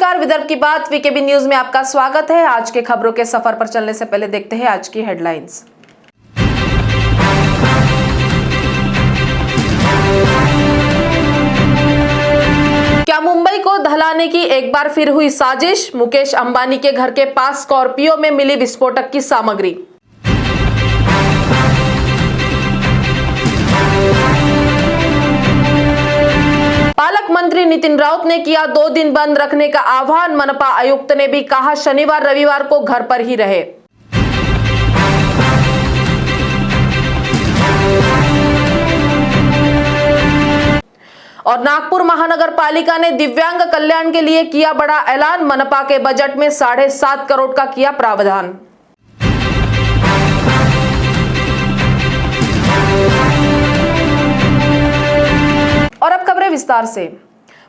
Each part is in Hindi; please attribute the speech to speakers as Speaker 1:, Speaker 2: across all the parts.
Speaker 1: नमस्कार, विदर्भ की बात वीकेबी न्यूज में आपका स्वागत है। आज के खबरों के सफर पर चलने से पहले देखते हैं आज की हेडलाइंस। क्या मुंबई को दहलाने की एक बार फिर हुई साजिश? मुकेश अंबानी के घर के पास स्कॉर्पियो में मिली विस्फोटक की सामग्री। पालक मंत्री नितिन राउत ने किया 2 दिन बंद रखने का आह्वान। मनपा आयुक्त ने भी कहा शनिवार रविवार को घर पर ही रहे। और नागपुर महानगर पालिका ने दिव्यांग कल्याण के लिए किया बड़ा ऐलान। मनपा के बजट में 7.5 करोड़ का किया प्रावधान। और अब खबरें विस्तार से।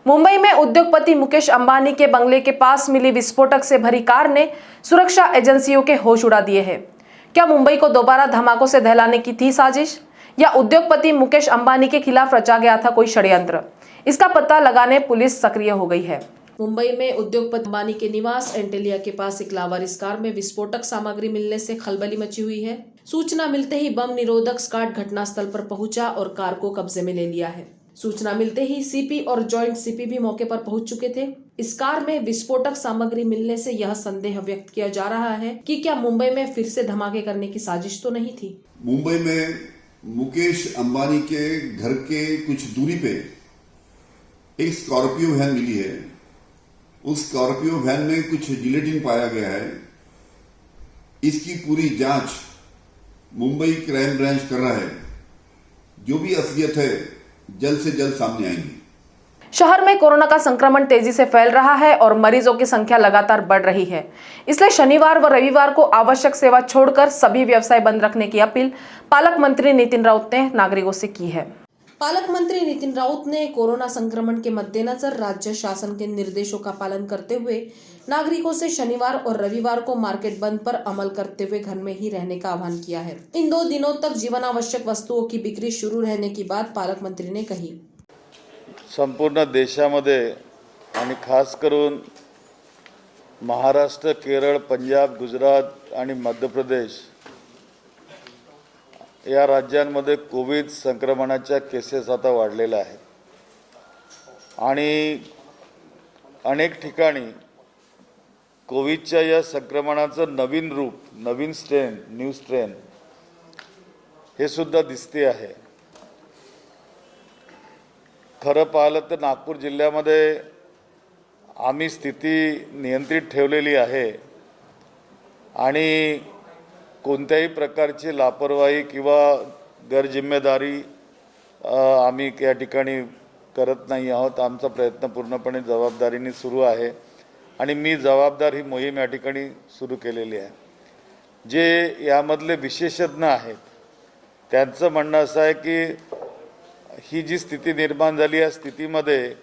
Speaker 1: मुंबई में उद्योगपति मुकेश अंबानी के बंगले के पास मिली विस्फोटक से भरी कार ने सुरक्षा एजेंसियों के होश उड़ा दिए हैं। क्या मुंबई को दोबारा धमाकों से दहलाने की थी साजिश, या उद्योगपति मुकेश अंबानी के खिलाफ रचा गया था कोई षड्यंत्र? इसका पता लगाने पुलिस सक्रिय हो गई है। मुंबई में उद्योगपति अंबानी के निवास एंटेलिया के पास एक लावारिस कार में विस्फोटक सामग्री मिलने से खलबली मची हुई है। सूचना मिलते ही बम निरोधक स्क्वाड घटनास्थल पर पहुंचा और कार को कब्जे में ले लिया है। सूचना मिलते ही सीपी और जॉइंट सीपी भी मौके पर पहुंच चुके थे। इस कार में विस्फोटक सामग्री मिलने से यह संदेह व्यक्त किया जा रहा है कि क्या मुंबई में फिर से धमाके करने की साजिश तो नहीं थी।
Speaker 2: मुंबई में मुकेश अंबानी के घर के कुछ दूरी पे एक स्कॉर्पियो वैन मिली है। उस स्कॉर्पियो वैन में कुछ जिलेटिन पाया गया है। इसकी पूरी जांच मुंबई क्राइम ब्रांच कर रहा है। जो भी असलियत है जल्द से जल्द सामने आएंगी।
Speaker 1: शहर में कोरोना का संक्रमण तेजी से फैल रहा है और मरीजों की संख्या लगातार बढ़ रही है। इसलिए शनिवार व रविवार को आवश्यक सेवा छोड़कर सभी व्यवसाय बंद रखने की अपील पालक मंत्री नितिन राउत ने नागरिकों से की है। पालक मंत्री नितिन राउत ने कोरोना संक्रमण के मद्देनजर राज्य शासन के निर्देशों का पालन करते हुए नागरिकों से शनिवार और रविवार को मार्केट बंद पर अमल करते हुए घर में ही रहने का आह्वान किया है। इन 2 दिनों तक जीवनावश्यक वस्तुओं की बिक्री शुरू रहने की बात पालक मंत्री ने कही।
Speaker 3: संपूर्ण देशामध्ये आणि खास करून महाराष्ट्र, केरळ, पंजाब, गुजरात आणि मध्य प्रदेश या राज्यांमध्ये कोविड संक्रमणाच्या केसेस आता वाढलेल्या आहेत आणि अनेक ठिकाणी कोविडच्या या संक्रमणाचं नवीन रूप, नवीन स्ट्रेन, न्यू स्ट्रेन हे सुद्धा दिसते आहे। खरं पाहिलं तर नागपूर जिल्ह्यामध्ये आम्ही स्थिती नियंत्रित ठेवलेली आहे आणि कोणत्याही प्रकारची लापरवाही किंवा गैरजिम्मेदारी आम्ही या ठिकाणी करत नाही आहोत। आमचा प्रयत्न पूर्णपणे जबाबदारीने सुरू आहे आणि मी जबाबदार ही मोहीम या ठिकाणी सुरू केलेली आहे। जे यामधले विशेषज्ञ आहेत त्यांचं म्हणणं असं आहे की ही जी स्थिती निर्माण झाली या स्थितीमध्ये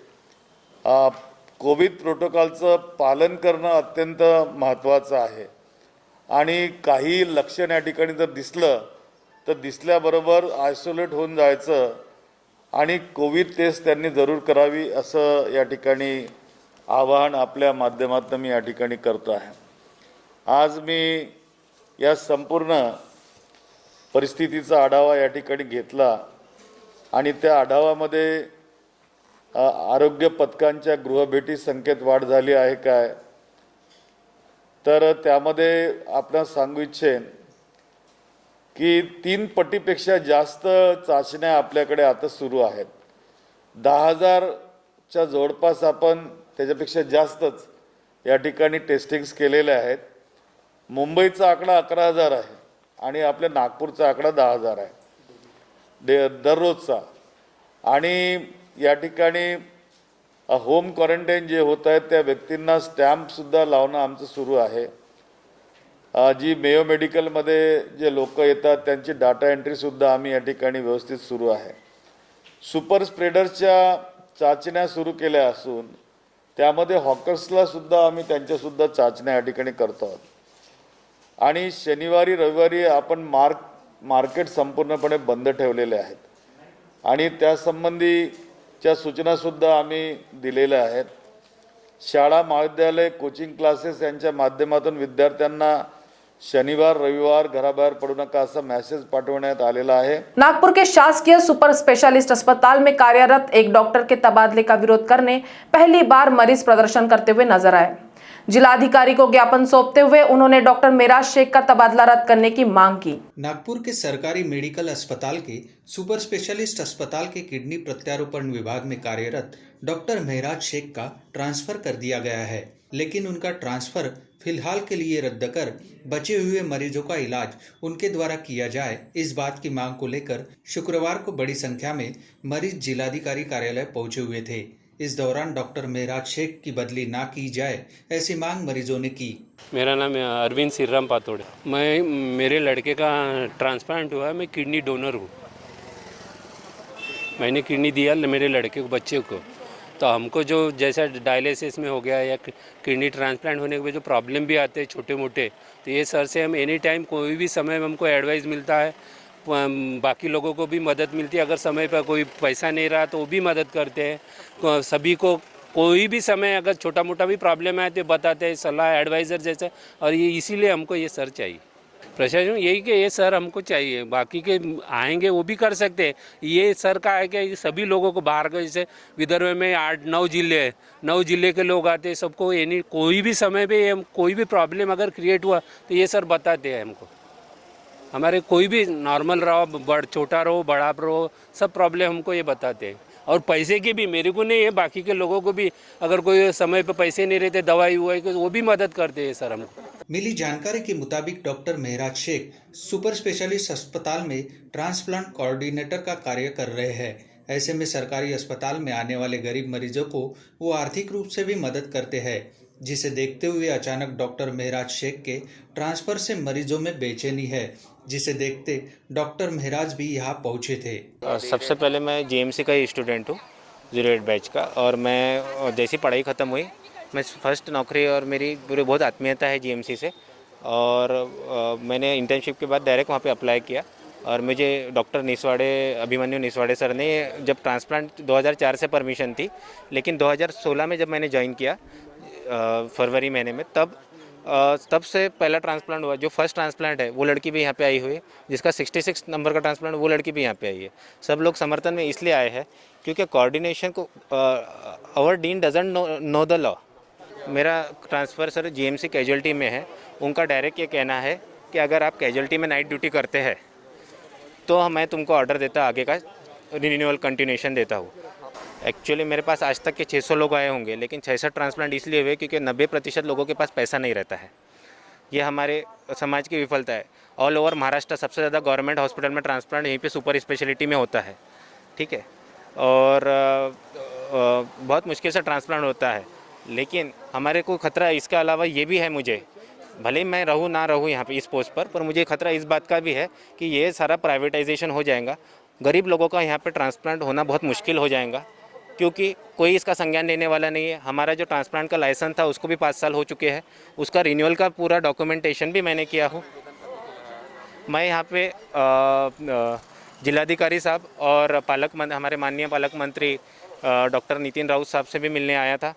Speaker 3: कोविड प्रोटोकॉलचं पालन करणं अत्यंत महत्त्वाचं आहे आणि काही लक्षण या ठिकाणी जर दिसलं तर दिसल्याबरोबर आयसोलेट होऊन जायचं आणि कोविड टेस्ट त्यांनी जरूर करावी असं या ठिकाणी आवाहन आपल्या माध्यमातून मी या ठिकाणी करतो आहे। आज मी या संपूर्ण परिस्थितीचा आढावा या ठिकाणी घेतला आणि त्या आढावामध्ये आरोग्य पथकांच्या गृहभेटी संख्येत वाढ झाली आहे काय, तर त्यामध्ये आपण सांगू इच्छेन की 3 पटीपेक्षा जास्त चाचण्या आपल्याकडे आता सुरू आहेत। 10,000च्या जवळपास आपण त्याच्यापेक्षा जास्तच या ठिकाणी टेस्टिंग्स केलेले आहेत। मुंबईचा आकडा 11,000 आहे आणि आपल्या नागपूरचा आकडा 10,000 आहे दररोजचा। आणि या ठिकाणी होम क्वारंटाईन जे होत आहेत त्या व्यक्तींना स्टॅम्प सुद्धा लावणं आमचं सुरू आहे। जी मेयो मेडिकलमध्ये जे लोक येतात त्यांची डाटा एंट्री सुद्धा आम्ही या ठिकाणी व्यवस्थित सुरू आहे। सुपर स्प्रेडर्सच्या चाचण्या सुरू केल्या असून त्यामध्ये हॉकर्सला सुद्धा आम्ही त्यांच्या सुद्धा चाचण्या या ठिकाणी करतो आहोत आणि शनिवारी रविवारी आपण मार्केट संपूर्णपणे बंद ठेवलेले आहेत आणि त्या संबंधीच्या सूचना सुद्धा आम्ही दिलेल्या आहेत। शाळा महाविद्यालय कोचिंग क्लासेस यांच्या माध्यमातून विद्यार्थ्यांना शनिवार रविवार घराबाहेर पडू नका असा मेसेज पाठवण्यात आलेला आहे।
Speaker 1: नागपुर के शासकीय सुपर स्पेशलिस्ट अस्पताल में कार्यरत एक डॉक्टर के तबादले का विरोध करने पहली बार मरीज प्रदर्शन करते हुए नजर आए। जिलाधिकारी को ज्ञापन सौंपते हुए उन्होंने डॉक्टर मेराज शेख का तबादला रद्द करने की मांग की।
Speaker 4: नागपुर के सरकारी मेडिकल अस्पताल के सुपर स्पेशलिस्ट अस्पताल के किडनी प्रत्यारोपण विभाग में कार्यरत डॉक्टर मेराज शेख का ट्रांसफर कर दिया गया है, लेकिन उनका ट्रांसफर फिलहाल के लिए रद्द कर बचे हुए मरीजों का इलाज उनके द्वारा किया जाए, इस बात की मांग को लेकर शुक्रवार को बड़ी संख्या में मरीज जिलाधिकारी कार्यालय पहुंचे हुए थे। इस दौरान डॉक्टर मेराज शेख की बदली ना की जाए ऐसी मांग मरीजों ने की।
Speaker 5: मेरा नाम अरविंद सिर्राम पातोड़े। मेरे लड़के का ट्रांसप्लांट हुआ है, मैं किडनी डोनर हूँ। मैंने किडनी दिया मेरे लड़के को, बच्चे को। तो हमको जो जैसा डायलिसिस में हो गया या किडनी ट्रांसप्लांट होने के बाद जो प्रॉब्लम भी आते हैं छोटे मोटे, तो ये सर से हम एनी टाइम कोई भी समय में हमको एडवाइस मिलता है, बाकी लोगों को भी मदद मिलती है। अगर समय पर कोई पैसा नहीं रहा तो वो भी मदद करते हैं। सभी को कोई भी समय अगर छोटा मोटा भी प्रॉब्लम आए तो बताते हैं, सलाह एडवाइज़र जैसे। और ये इसीलिए हमको ये सर चाहिए। प्रशासन यही कि ये सर हमको चाहिए, बाकी के आएंगे वो भी कर सकते हैं। ये सर का है कि सभी लोगों को बाहर का, जैसे विदर्भ में 8-9 जिले हैं, 9 जिले के लोग आते हैं, सबको एनी कोई भी समय पे कोई भी प्रॉब्लम अगर क्रिएट हुआ तो ये सर बताते हैं हमको। हमारे कोई भी नॉर्मल रहो, छोटा रहो, बड़ा रहो, सब प्रॉब्लम हमको ये बताते हैं। और पैसे की भी मेरे को नहीं है, बाकी के लोगों को भी अगर कोई समय पे पैसे नहीं रहते, दवाई हुआ है, वो भी मदद करते हैं सर हमको।
Speaker 4: मिली जानकारी के मुताबिक doctor Mehraj Sheikh super specialist अस्पताल में ट्रांसप्लांट कोऑर्डिनेटर का कार्य कर रहे हैं। ऐसे में सरकारी अस्पताल में आने वाले गरीब मरीजों को वो आर्थिक रूप से भी मदद करते हैं, जिसे देखते हुए अचानक डॉक्टर मेहराज शेख के ट्रांसफर से मरीजों में बेचैनी है, जिसे देखते डॉक्टर मेहराज भी यहाँ पहुँचे थे।
Speaker 6: सबसे पहले मैं जीएमसी का ही स्टूडेंट हूँ, 08 बैच का। और मैं जैसी पढ़ाई ख़त्म हुई, मैं फर्स्ट नौकरी, और मेरी पूरी बहुत आत्मीयता है जीएमसी से। और मैंने इंटर्नशिप के बाद डायरेक्ट वहाँ पे अप्लाई किया। और मुझे डॉक्टर निसवाड़े, अभिमन्यु निसवाड़े सर ने, जब ट्रांसप्लांट 2004 से परमिशन थी, लेकिन 2016 में जब मैंने ज्वाइन किया फरवरी महीने में, तब से पहला ट्रांसप्लांट हुआ। जो फर्स्ट ट्रांसप्लांट है वो लड़की भी यहाँ पे आई हुई है, जिसका 66 नंबर का ट्रांसप्लांट, वो लड़की भी यहाँ पे आई है। सब लोग समर्थन में इसलिए आए हैं क्योंकि कोऑर्डिनेशन को our dean doesn't know the law. मेरा ट्रांसफ़र सर जीएमसी कैजुअल्टी में है। उनका डायरेक्ट ये कहना है कि अगर आप कैजुअल्टी में नाइट ड्यूटी करते हैं तो मैं तुमको ऑर्डर देता, आगे का रिन्यूअल कंटिन्यूशन देता हूँ। एक्चुअली मेरे पास आज तक के 600 लोग आए होंगे, लेकिन 66 ट्रांसप्लांट इसलिए हुए क्योंकि 90% लोगों के पास पैसा नहीं रहता है। ये हमारे समाज की विफलता है। ऑल ओवर महाराष्ट्र सबसे ज़्यादा गवर्नमेंट हॉस्पिटल में ट्रांसप्लांट यहीं पे सुपर स्पेशलिटी में होता है, ठीक है। और बहुत मुश्किल से ट्रांसप्लांट होता है, लेकिन हमारे को खतरा इसके अलावा ये भी है, मुझे भले ही मैं रहूँ ना रहूँ यहाँ पे इस पोस्ट पर मुझे खतरा इस बात का भी है कि ये सारा प्राइवेटाइजेशन हो जाएगा। गरीब लोगों का यहाँ पे ट्रांसप्लांट होना बहुत मुश्किल हो जाएगा, क्योंकि कोई इसका संज्ञान लेने वाला नहीं है। हमारा जो ट्रांसप्लांट का लाइसेंस था उसको भी 5 साल हो चुके हैं, उसका रिन्यूअल का पूरा डॉक्यूमेंटेशन भी मैंने किया हूँ। मैं यहाँ पे जिलाधिकारी साहब और हमारे माननीय पालक मंत्री डॉक्टर नितिन राउत साहब से भी मिलने आया था।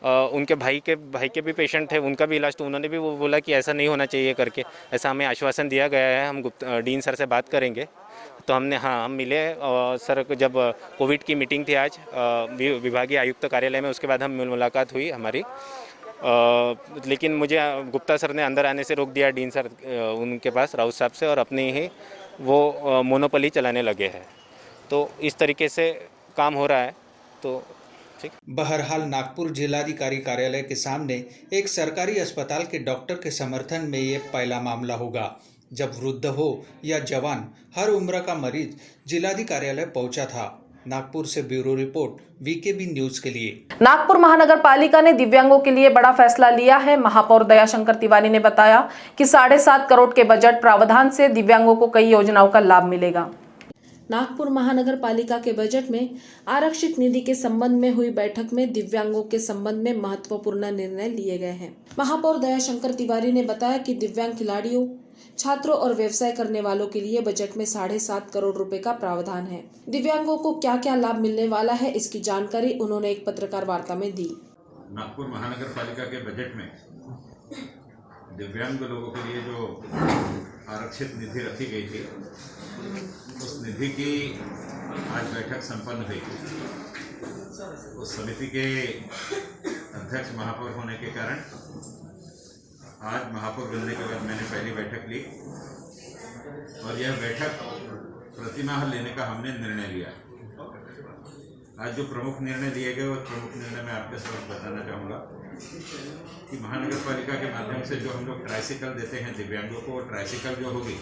Speaker 6: उनके भाई के भी पेशेंट थे, उनका भी इलाज, तो उन्होंने भी वो बोला कि ऐसा नहीं होना चाहिए करके, ऐसा हमें आश्वासन दिया गया है। हम डीन सर से बात करेंगे। तो हम मिले सर को, जब कोविड की मीटिंग थी आज विभागीय आयुक्त कार्यालय में, उसके बाद हम मुलाकात हुई हमारी। लेकिन मुझे गुप्ता सर ने अंदर आने से रोक दिया, डीन सर उनके पास राउत साहब से, और अपनी ही वो मोनोपोली चलाने लगे हैं। तो इस तरीके से काम हो रहा है। तो
Speaker 4: बहरहाल नागपुर जिलाधिकारी कार्यालय के सामने एक सरकारी अस्पताल के डॉक्टर के समर्थन में ये पहला मामला होगा, जब वृद्ध हो या जवान, हर उम्र का मरीज जिलाधिकारी कार्यालय पहुंचा था। नागपुर से ब्यूरो रिपोर्ट वीकेबी न्यूज के लिए।
Speaker 1: नागपुर महानगर पालिका ने दिव्यांगों के लिए बड़ा फैसला लिया है। महापौर दयाशंकर तिवारी ने बताया कि 7.5 करोड़ के बजट प्रावधान से दिव्यांगों को कई योजनाओं का लाभ मिलेगा। नागपुर महानगर पालिका के बजट में आरक्षित निधि के संबंध में हुई बैठक में दिव्यांगों के संबंध में महत्वपूर्ण निर्णय लिए गए हैं। महापौर दयाशंकर तिवारी ने बताया कि दिव्यांग खिलाड़ियों, छात्रों और व्यवसाय करने वालों के लिए बजट में 7.5 करोड़ रुपए का प्रावधान है। दिव्यांगों को क्या क्या लाभ मिलने वाला है, इसकी जानकारी उन्होंने एक पत्रकार वार्ता में दी।
Speaker 7: नागपुर महानगर पालिका के बजट में दिव्यांग लोगों के लिए जो आरक्षित निधि रखी गई थी उस निधि की आज बैठक संपन्न हुई। उस समिति के अध्यक्ष महापौर होने के कारण आज महापौर बनने के बाद मैंने पहली बैठक ली और यह बैठक प्रतिमाह लेने का हमने निर्णय लिया। आज जो प्रमुख निर्णय लिए गए वो प्रमुख निर्णय मैं आपके साथ बताना चाहूँगा कि महानगर पालिका के माध्यम से जो हम लोग ट्राइसिकल देते हैं दिव्यांगों को, ट्राइसिकल जो होगी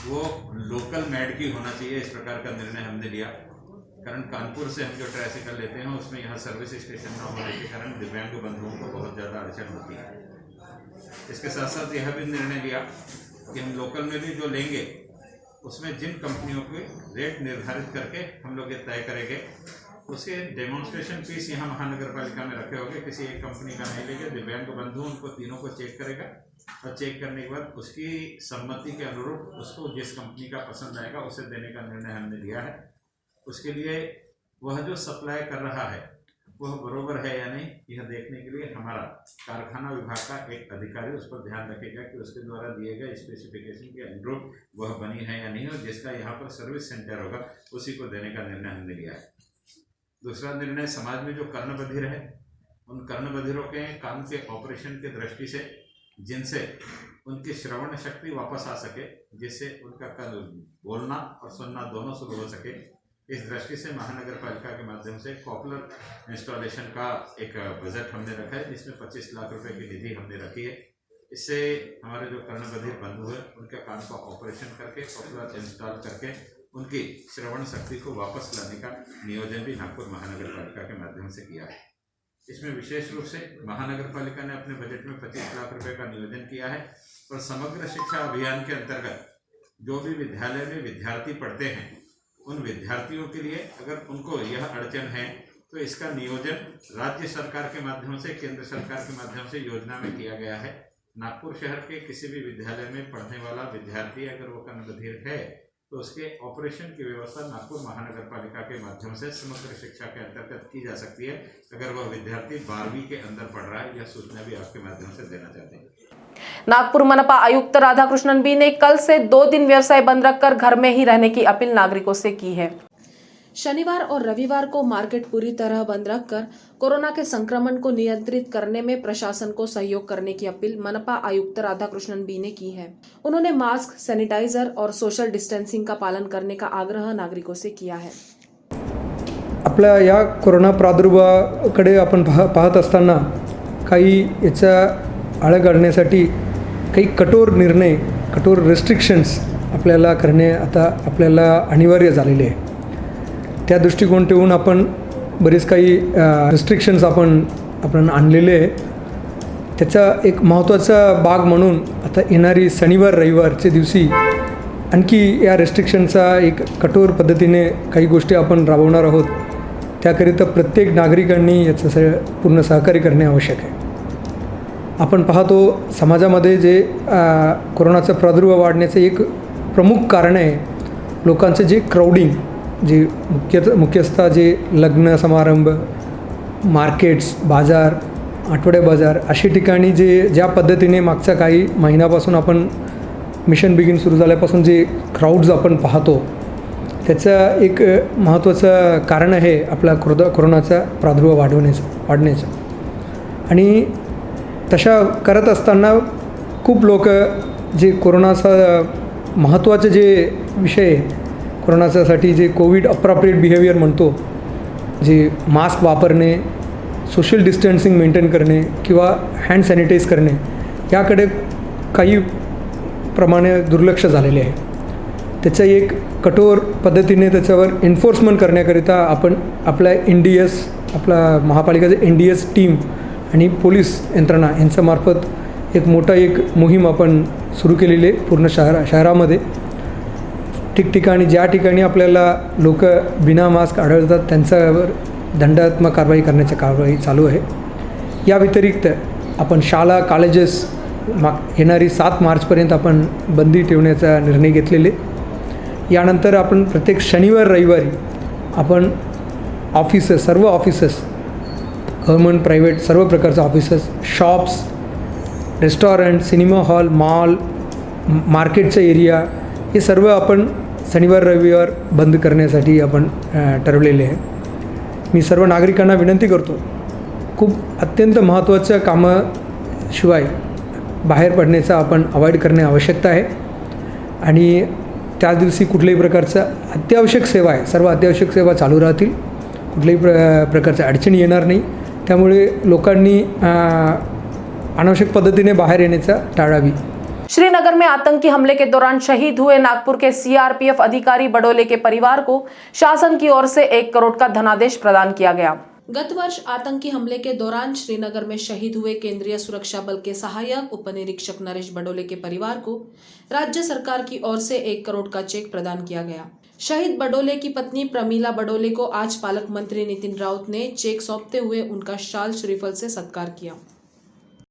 Speaker 7: वो लोकल मैड की होना चाहिए, इस प्रकार का निर्णय हमने लिया। कारण कानपुर से हम जो ट्राइसिकल लेते हैं उसमें यहाँ सर्विस स्टेशन न होने के कारण दिव्यांग बंधुओं को बहुत ज़्यादा अड़चन होती है। इसके साथ साथ यह भी निर्णय लिया कि हम लोकल में भी जो लेंगे उसमें जिन कंपनियों के रेट निर्धारित करके हम लोग ये तय करेंगे उसके डेमोन्स्ट्रेशन फीस यहाँ महानगर पालिका में रखे होंगे। किसी एक कंपनी का नहीं लेंगे, दिव्यांग बंधु उनको तीनों को चेक करेगा और चेक करने के बाद उसकी सम्मति के अनुरूप उसको जिस कंपनी का पसंद आएगा उसे देने का निर्णय हमने लिया है। उसके लिए वह जो सप्लाई कर रहा है वह बरोबर है या नहीं, यह देखने के लिए हमारा कारखाना विभाग का एक अधिकारी उस पर ध्यान रखेगा कि उसके द्वारा दिए गए स्पेसिफिकेशन के अनुरूप वह बनी है या नहीं, और जिसका यहाँ पर सर्विस सेंटर होगा उसी को देने का निर्णय हमने लिया है। दूसरा निर्णय, समाज में जो कर्णबधिर है उन कर्णबधिरों के कान के ऑपरेशन की दृष्टि से जिनसे उनकी श्रवण शक्ति वापस आ सके, जिससे उनका कल बोलना और सुनना दोनों शुरू हो सके, इस दृष्टि से महानगर पालिका के माध्यम से कॉपलर इंस्टॉलेशन का एक बजट हमने रखा है जिसमें 25 लाख रुपए की निधि हमने रखी है। इससे हमारे जो कर्णबधिर बंधु है उनके कान का ऑपरेशन करके कॉपलर इंस्टॉल करके उनकी श्रवण शक्ति को वापस लाने का नियोजन भी नागपुर महानगर पालिका के माध्यम से किया है। इसमें विशेष रूप से महानगर पालिका ने अपने बजट में 25 लाख रुपए का नियोजन किया है और समग्र शिक्षा अभियान के अंतर्गत जो भी विद्यालय में विद्यार्थी पढ़ते हैं उन विद्यार्थियों के लिए अगर उनको यह अड़चन है तो इसका नियोजन राज्य सरकार के माध्यम से, केंद्र सरकार के माध्यम से योजना में किया गया है। नागपुर शहर के किसी भी विद्यालय में पढ़ने वाला विद्यार्थी अगर वो कर्णबधिर है तो उसके ऑपरेशन की व्यवस्था नागपुर महानगर पालिका के माध्यम से समग्र शिक्षा के अंतर्गत की जा सकती है। अगर वह विद्यार्थी 12वीं के अंदर पढ़ रहा है, यह सूचना भी आपके माध्यम से देना चाहते हैं।
Speaker 1: नागपुर मनपा आयुक्त राधाकृष्णन बी ने कल से 2 दिन व्यवसाय बंद रखकर घर में ही रहने की अपील नागरिकों से की है। शनिवार और रविवार को मार्केट पूरी तरह बंद रखकर कोरोना के संक्रमण को नियंत्रित करने में प्रशासन को सहयोग करने की अपील मनपा आयुक्त राधाकृष्णन बी ने की है। उन्होंने मास्क, सैनिटाइजर और सोशल डिस्टेंसिंग का पालन करने का आग्रह नागरिकों से किया है।
Speaker 8: आपल्या या कोरोना प्रादुर्भावाकडे आपण पाहत असताना काही याचा आळा घालण्यासाठी काही कठोर निर्णय, कठोर रेस्ट्रिक्शन्स आपल्याला करणे आता आपल्याला अनिवार्य झालेले आहे। त्या दृष्टिकोन ठेवून आपण बरेच काही रेस्ट्रिक्शन्स आपण आणलेले आहे। त्याचा एक महत्त्वाचा भाग म्हणून आता येणारी शनिवार रविवारच्या दिवशी आणखी या रेस्ट्रिक्शनचा एक कठोर पद्धतीने काही गोष्टी आपण राबवणार आहोत। त्याकरिता प्रत्येक नागरिकांनी याचं पूर्ण सहकार्य करणे आवश्यक आहे। आपण पाहतो समाजामध्ये जे कोरोनाचा प्रादुर्भाव वाढण्याचं एक प्रमुख कारण आहे लोकांचं जे क्राउडिंग, जे मुख्यतः जे लग्न समारंभ, मार्केट्स, बाजार, आठवडे बाजार अशा ठिकाणी ज्या पद्धतीने मागच्या काही महिन्यापासून आपण मिशन बिगिन सुरू झाल्यापासून जे क्राउड्स आपण पाहतो त्याचं एक महत्त्वाचं कारण आहे आपला कोरोनाचा प्रादुर्भाव वाढण्याचं। आणि तशा करत असताना खूप लोक जे कोरोनाचा महत्त्वाचे जे विषय कोरोनासाठी जे कोविड अप्रोप्रिएट बिहेवियर म्हणतो, जे मास्क वापरणे, सोशल डिस्टन्सिंग मेंटेन करणे किंवा हँड सॅनिटाईज करणे याकडे काही प्रमाणे दुर्लक्ष झालेले आहे। त्याचं एक कठोर पद्धतीने त्याच्यावर एन्फोर्समेंट करण्याकरिता आपण आपल्या NDS, आपला महापालिकेचं NDS टीम आणि पोलीस यंत्रणा यांच्यामार्फत एक मोठा मोहीम आपण सुरू केलेली आहे। पूर्ण शहरामध्ये ठिकठिकाणी ज्या ठिकाणी आपल्याला लोक बिना मास्क आढळतात त्यांच्यावर दंडात्मक कारवाई करण्याची कारवाई चालू आहे। या व्यतिरिक्त आपण शाळा, कॉलेजेस येणारी 7 मार्चपर्यंत आपण बंदी ठेवण्याचा निर्णय घेतलेले। यानंतर आपण प्रत्येक शनिवार रविवारी आपण सर्व ऑफिसेस गव्हर्मेंट प्रायव्हेट सर्व प्रकारचे offices, shops, restaurant, cinema hall, mall, मार्केटचा एरिया हे सर्व आपण शनिवार रविवार बंद करण्यासाठी आपण ठरवलेले आहे. मी सर्व नागरिकांना विनंती करतो, खूप अत्यंत महत्त्वाच्या कामाशिवाय बाहेर पडण्याचा आपण अवॉइड करणे आवश्यकता आहे. आणि त्याच दिवशी कुठल्याही प्रकारचं अत्यावश्यक सेवा आहे, सर्व अत्यावश्यक सेवा चालू राहतील, कुठल्याही प्रकारच्या अडचणी येणार नाही. त्यामुळे लोकांनी अनावश्यक पद्धतीने बाहर येण्याचा टाळावी.
Speaker 1: श्रीनगर में आतंकी हमले के दौरान शहीद हुए नागपुर के सीआरपीएफ अधिकारी बडोले के परिवार को शासन की ओर से 1 करोड़ का धनादेश प्रदान किया गया. गत वर्ष आतंकी हमले के दौरान श्रीनगर में शहीद हुए केंद्रीय सुरक्षा बल के सहायक उपनिरीक्षक नरेश बडोले के परिवार को राज्य सरकार की ओर से 1 करोड़ का चेक प्रदान किया गया. शहीद बडोले की पत्नी प्रमीला बडोले को आज पालक मंत्री नितिन राउत ने चेक सौंपते हुए उनका शाल श्रीफल से सत्कार किया.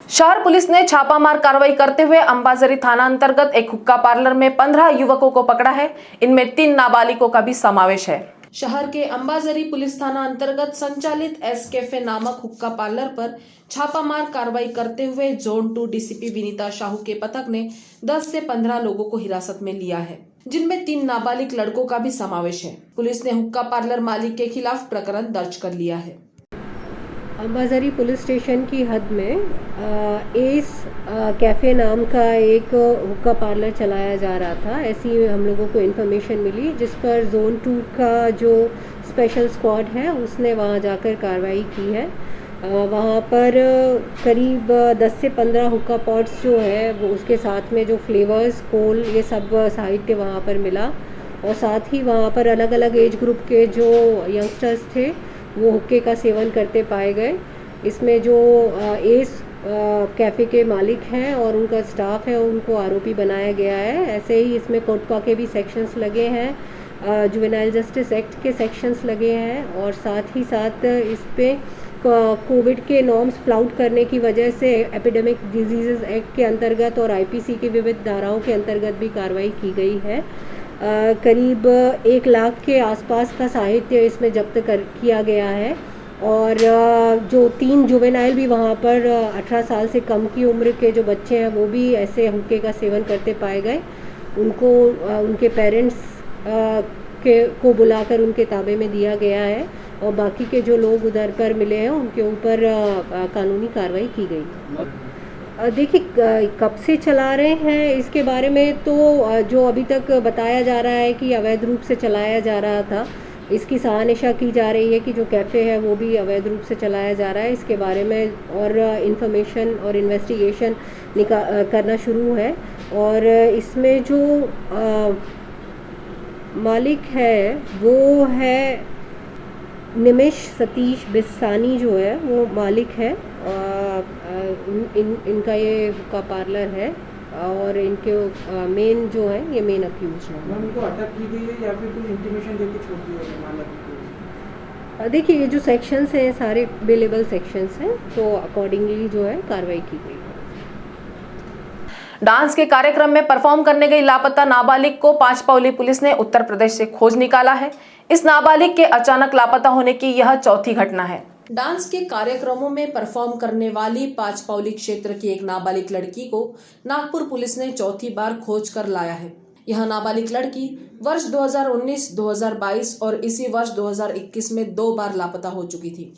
Speaker 1: शहर पुलिस ने छापामार कार्रवाई करते हुए अंबाजरी थाना अंतर्गत एक हुक्का पार्लर में 15 युवकों को पकड़ा है. इनमें 3 नाबालिगों का भी समावेश है. शहर के अंबाजरी पुलिस थाना अंतर्गत संचालित एस कैफे नामक हुक्का पार्लर पर छापामार कार्रवाई करते हुए जोन 2 डीसीपी विनीता शाहू के पथक ने 10 से 15 लोगों को हिरासत में लिया है, जिनमें 3 नाबालिग लड़कों का भी समावेश है. पुलिस ने हुक्का पार्लर मालिक के खिलाफ प्रकरण दर्ज कर लिया है.
Speaker 9: अंबाजरी पुलिस स्टेशन की हद में एस कैफ़े नाम का एक हुक्का पार्लर चलाया जा रहा था. ऐसी हम लोगों को इन्फॉर्मेशन मिली, जिस पर जोन 2 का जो स्पेशल स्क्वाड है उसने वहां जाकर कार्रवाई की है. वहां पर करीब 10 से 15 हुक्का पॉट्स जो है वो, उसके साथ में जो फ्लेवर्स, कोल, ये सब साहित्य वहां पर मिला. और साथ ही वहां पर अलग अलग एज ग्रुप के जो यंगस्टर्स थे वो हुक्के का सेवन करते पाए गए. इसमें जो एस कैफ़े के मालिक हैं और उनका स्टाफ है उनको आरोपी बनाया गया है. ऐसे ही इसमें कोटपा के भी सेक्शंस लगे हैं, जुवेनाइल जस्टिस एक्ट के सेक्शंस लगे हैं. और साथ ही साथ इस पे कोविड के नॉर्म्स फ्लाउट करने की वजह से एपिडेमिक डिजीज़ एक्ट के अंतर्गत और आईपीसी की विविध धाराओं के अंतर्गत भी कार्रवाई की गई है. करीब 1 लाख के आसपास का साहित्य इसमें जब्त किया गया है. और जो 3 जुवेनाइल भी वहाँ पर 18 साल से कम की उम्र के जो बच्चे हैं वो भी ऐसे हुक्के का सेवन करते पाए गए. उनको उनके पेरेंट्स को बुलाकर उनके ताबे में दिया गया है. और बाकी के जो लोग उधर पर मिले हैं उनके ऊपर कानूनी कार्रवाई की गई. देखिए, कब से चला रहे हैं इसके बारे में तो जो अभी तक बताया जा रहा है कि अवैध रूप से चलाया जा रहा था, इसकी सहानिशा की जा रही है कि जो कैफ़े है वो भी अवैध रूप से चलाया जा रहा है. इसके बारे में और इन्फॉर्मेशन और इन्वेस्टिगेशन करना शुरू है. और इसमें जो मालिक है वो है निमिष सतीश बिस्सानी, जो है वो मालिक है. इनका ये हुक्का पार्लर है और इनके मेन जो है ये मेन अक्यूज है.
Speaker 10: उनको अटक की गई है या फिर कोई इंटीमेशन देके छोड़ दिया है मालिक को?
Speaker 9: देखिए, ये जो सेक्शंस हैं सारे बेलेबल सेक्शंस हैं, तो अकॉर्डिंगली जो है कार्रवाई की गई है.
Speaker 1: डांस के कार्यक्रम में परफॉर्म करने गई लापता नाबालिग को पांचपावली पुलिस ने उत्तर प्रदेश से खोज निकाला है. इस नाबालिग के अचानक लापता होने की यह चौथी घटना है. डांस के कार्यक्रमों में परफॉर्म करने वाली पांचपावली क्षेत्र की एक नाबालिग लड़की को नागपुर पुलिस ने चौथी बार खोज कर लाया है. यह नाबालिग लड़की वर्ष 2019, 2022 और इसी वर्ष 2021 में 2 बार लापता हो चुकी थी.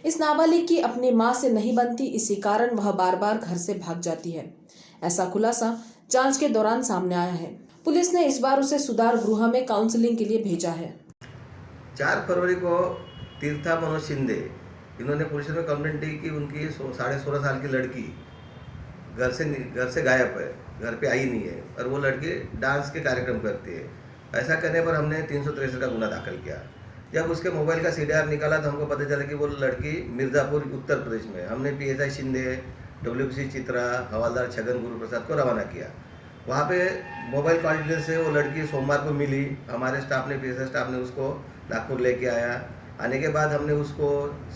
Speaker 1: इस नाबालिग की अपनी मां से नहीं बनती, इसी कारण वह बार बार घर से भाग जाती है. ऐसा खुलासा जांच के दौरान सामने आया है. पुलिस ने इस बार उसे सुधार गृह में काउंसलिंग के लिए भेजा है.
Speaker 11: 4 फरवरी को तीर्था मनोज शिंदे, इन्होंने पुलिस में कंप्लेंट दी कि उनकी 16.5 साल की लड़की घर से गायब है, घर पे आई नहीं है और वो लड़की डांस के कार्यक्रम करती है. ऐसा करने पर हमने 363 का गुना दाखिल किया. जब उसके मोबाइल का CDR निकाला तो हमको पता चला कि वो लड़की मिर्ज़ापुर उत्तर प्रदेश में. हमने PSI शिंदे, WPC चित्रा, हवलदार छगन गुरु प्रसाद को रवाना किया. वहाँ पे मोबाइल कॉन्फिडेंस से वो लड़की सोमवार को मिली. हमारे स्टाफ ने, PSI स्टाफ ने उसको नागपुर लेके आया. आने के बाद हमने उसको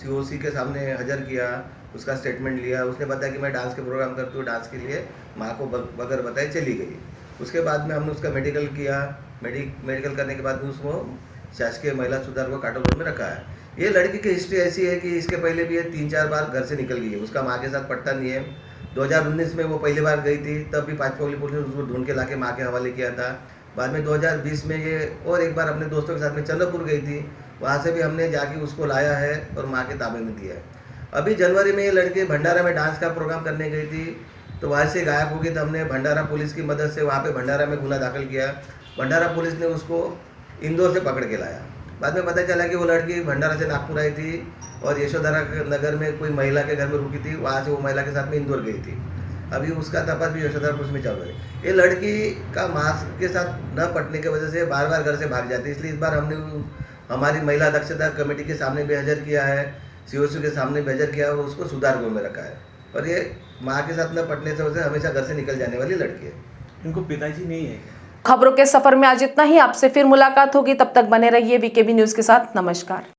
Speaker 11: COC के सामने हाजिर किया, उसका स्टेटमेंट लिया. उसने बताया कि मैं डांस के प्रोग्राम करती हूँ, डांस के लिए माँ को बगैर बताए चली गई. उसके बाद में हमने उसका मेडिकल किया. मेडिकल करने के बाद में उसको शासकीय महिला सुधार को काटोल में रखा है. ये लड़की की हिस्ट्री ऐसी है कि इसके पहले भी ये 3-4 बार घर से निकल गई है, उसका माँ के साथ पट्टा नहीं है। 2019 में वो पहली बार गई थी, तब भी पाचपौली पुलिस ने उसको ढूंढ के लाके माँ के हवाले किया था। बाद में 2020 में ये और एक बार अपने दोस्तों के साथ में चंद्रपुर गई थी, वहाँ से भी हमने जाके उसको लाया है और माँ के ताबे में दिया है। अभी जनवरी में ये लड़की भंडारा में डांस का प्रोग्राम करने गई थी, तो वहाँ से गायब हो गई। तो हमने भंडारा पुलिस की मदद से वहाँ पे भंडारा में गुना दाखिल किया। भंडारा पुलिस ने उसको इंदौर से पकड़ के लाया। बाद में पता चला कि वो लड़की भंडारा से नागपुर आई थी और यशोधरा नगर में कोई महिला के घर में रुकी थी, वहाँ से वो महिला के साथ में इंदौर गई थी। अभी उसका तपास भी यशोधरा पुलिस में चल रहा है। ये लड़की का मास्क के साथ न पटने की वजह से बार बार घर से भाग जाती है, इसलिए इस बार हमने हमारी महिला दक्षता कमेटी के सामने भी हाजिर किया है, COC के सामने भी हाजिर किया है और उसको सुधार गृह में रखा है। और ये माँ के साथ न पटने से वजह हमेशा घर से निकल जाने वाली लड़की है।
Speaker 10: इनको पिताजी नहीं है।
Speaker 1: खबरों के सफर में आज इतना ही। आपसे फिर मुलाकात होगी, तब तक बने रहिए VKB न्यूज के साथ। नमस्कार।